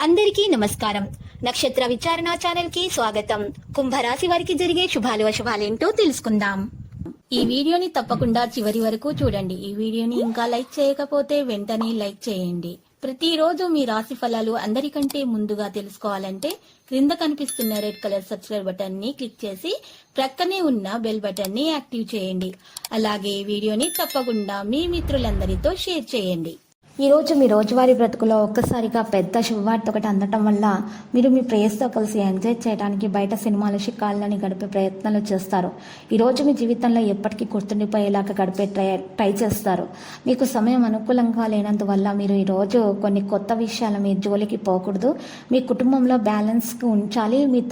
అందరికీ నమస్కారం. నక్షత్ర విచారణ ఛానల్ కి స్వాగతం. కుంభరాశి వారికి జరిగే శుభాలు అశుభాలేంటో తెలుసుకుందాం. ఈ వీడియోని తప్పకుండా చివరి వరకు చూడండి. ఈ వీడియోని ఇంకా లైక్ చేయకపోతే వెంటనే లైక్ చేయండి. ప్రతిరోజు మీ రాశి ఫలాలు అందరికంటే ముందుగా తెలుసుకోవాలంటే క్రింద కనిపిస్తున్న రెడ్ కలర్ సబ్స్క్రైబ్ బటన్ ని క్లిక్ చేసి ప్రక్కనే ఉన్న బెల్ బటన్ ని యాక్టివ్ చేయండి. అలాగే ఈ వీడియోని తప్పకుండా మీ మిత్రులందరితో షేర్ చేయండి. ఈరోజు మీ రోజువారీ బ్రతుకులో ఒక్కసారిగా పెద్ద శుభవార్త ఒకటి అందటం వల్ల మీరు మీ ప్రేయస్తో కలిసి ఎంజాయ్ చేయడానికి బయట సినిమాలు షికాళ్ళని గడిపే ప్రయత్నాలు చేస్తారు. ఈరోజు మీ జీవితంలో ఎప్పటికీ గుర్తుండిపోయేలాగా గడిపే ట్రై చేస్తారు. మీకు సమయం అనుకూలంగా లేనందువల్ల మీరు ఈరోజు కొన్ని కొత్త విషయాలు మీ జోలికి పోకూడదు. మీ కుటుంబంలో బ్యాలెన్స్కి ఉంచాలి. మీ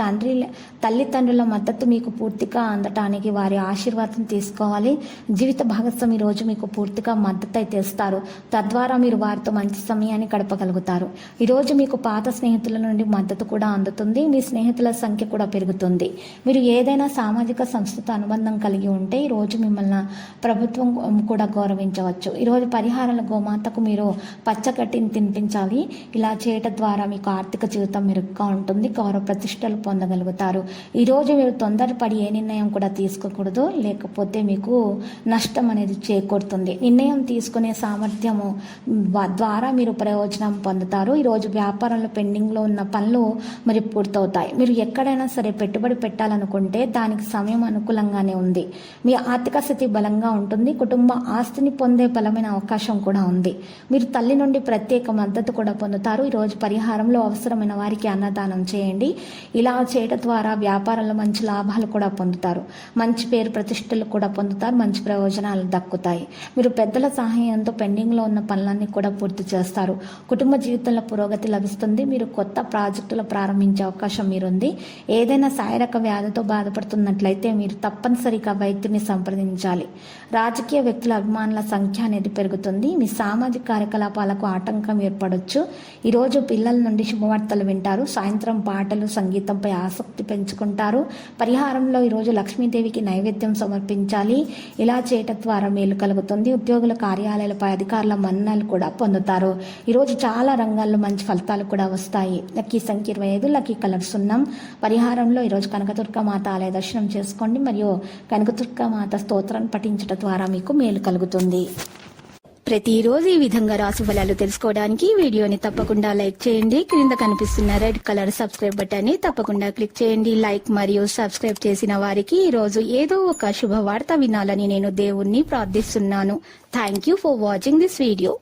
తల్లిదండ్రుల మద్దతు మీకు పూర్తిగా అందటానికి వారి ఆశీర్వాదం తీసుకోవాలి. జీవిత భాగస్వామి ఈరోజు మీకు పూర్తిగా మద్దతు అయితే ఇస్తారు. తద్వారా మీరు వారితో మంచి సమయాన్ని గడపగలుగుతారు. ఈరోజు మీకు పాత స్నేహితుల నుండి మద్దతు కూడా అందుతుంది. మీ స్నేహితుల సంఖ్య కూడా పెరుగుతుంది. మీరు ఏదైనా సామాజిక సంస్థతో అనుబంధం కలిగి ఉంటే ఈరోజు మిమ్మల్ని ప్రభుత్వం కూడా గౌరవించవచ్చు. ఈరోజు పరిహారాల గోమాతకు మీరు పచ్చగడ్డిని తినిపించాలి. ఇలా చేయటం ద్వారా మీకు ఆర్థిక జీవితం మెరుగ్గా ఉంటుంది. గౌరవ ప్రతిష్టలు పొందగలుగుతారు. ఈరోజు మీరు తొందరపడి ఏ నిర్ణయం కూడా తీసుకోకూడదు, లేకపోతే మీకు నష్టం అనేది చేకూరుతుంది. నిర్ణయం తీసుకునే సామర్థ్యము ద్వారా మీరు ప్రయోజనం పొందుతారు. ఈరోజు వ్యాపారంలో పెండింగ్లో ఉన్న పనులు మరి పూర్తవుతాయి. మీరు ఎక్కడైనా సరే పెట్టుబడి పెట్టాలనుకుంటే దానికి సమయం అనుకూలంగానే ఉంది. మీ ఆర్థిక స్థితి బలంగా ఉంటుంది. కుటుంబ ఆస్తిని పొందే బలమైన అవకాశం కూడా ఉంది. మీరు తల్లి నుండి ప్రత్యేక మద్దతు కూడా పొందుతారు. ఈరోజు పరిహారంలో అవసరమైన వారికి అన్నదానం చేయండి. ఇలా చేయడం ద్వారా వ్యాపారంలో మంచి లాభాలు కూడా పొందుతారు. మంచి పేరు ప్రతిష్టలు కూడా పొందుతారు. మంచి ప్రయోజనాలు దక్కుతాయి. మీరు పెద్దల సహాయంతో పెండింగ్లో ఉన్న పనులన్నీ కూడా పూర్తి చేస్తారు. కుటుంబ జీవితంలో పురోగతి లభిస్తుంది. మీరు కొత్త ప్రాజెక్టులు ప్రారంభించే అవకాశం మీరుంది. ఏదైనా శారీరక వ్యాధితో బాధపడుతున్నట్లయితే మీరు తప్పనిసరిగా వైద్యుని సంప్రదించాలి. రాజకీయ వ్యక్తుల అభిమానుల సంఖ్య అనేది పెరుగుతుంది. మీ సామాజిక కార్యకలాపాలకు ఆటంకం ఏర్పడవచ్చు. ఈరోజు పిల్లల నుండి శుభవార్తలు వింటారు. సాయంత్రం పాటలు సంగీతంపై ఆసక్తి పెంచుకుంటారు. పరిహారంలో ఈరోజు లక్ష్మీదేవికి నైవేద్యం సమర్పించాలి. ఇలా చేయటం ద్వారా మేలు కలుగుతుంది. ఉద్యోగుల కార్యాలయాలపై అధికారుల మన్ననలు కూడా పొందుతారు. ఈరోజు చాలా రంగాల్లో మంచి ఫలితాలు కూడా వస్తాయి. లక్కీ సంఖ్య 25, లక్కీ కలర్ సున్నం. పరిహారంలో ఈరోజు కనకదుర్గ మాత ఆలయ దర్శనం చేసుకోండి మరియు కనకదుర్గ మాత స్తోత్రాన్ని పఠించడం ద్వారా మీకు మేలు కలుగుతుంది. ప్రతిరోజు ఈ విధంగా రాశి ఫలాలు తెలుసుకోవడానికి వీడియోని తప్పకుండా లైక్ చేయండి. క్రింద కనిపిస్తున్న రెడ్ కలర్ సబ్స్క్రైబ్ బటన్ ని తప్పకుండా క్లిక్ చేయండి. లైక్ మరియు సబ్స్క్రైబ్ చేసిన వారికి ఈ రోజు ఏదో ఒక శుభవార్త వినాలని నేను దేవుణ్ణి ప్రార్థిస్తున్నాను. Thank you for watching this video.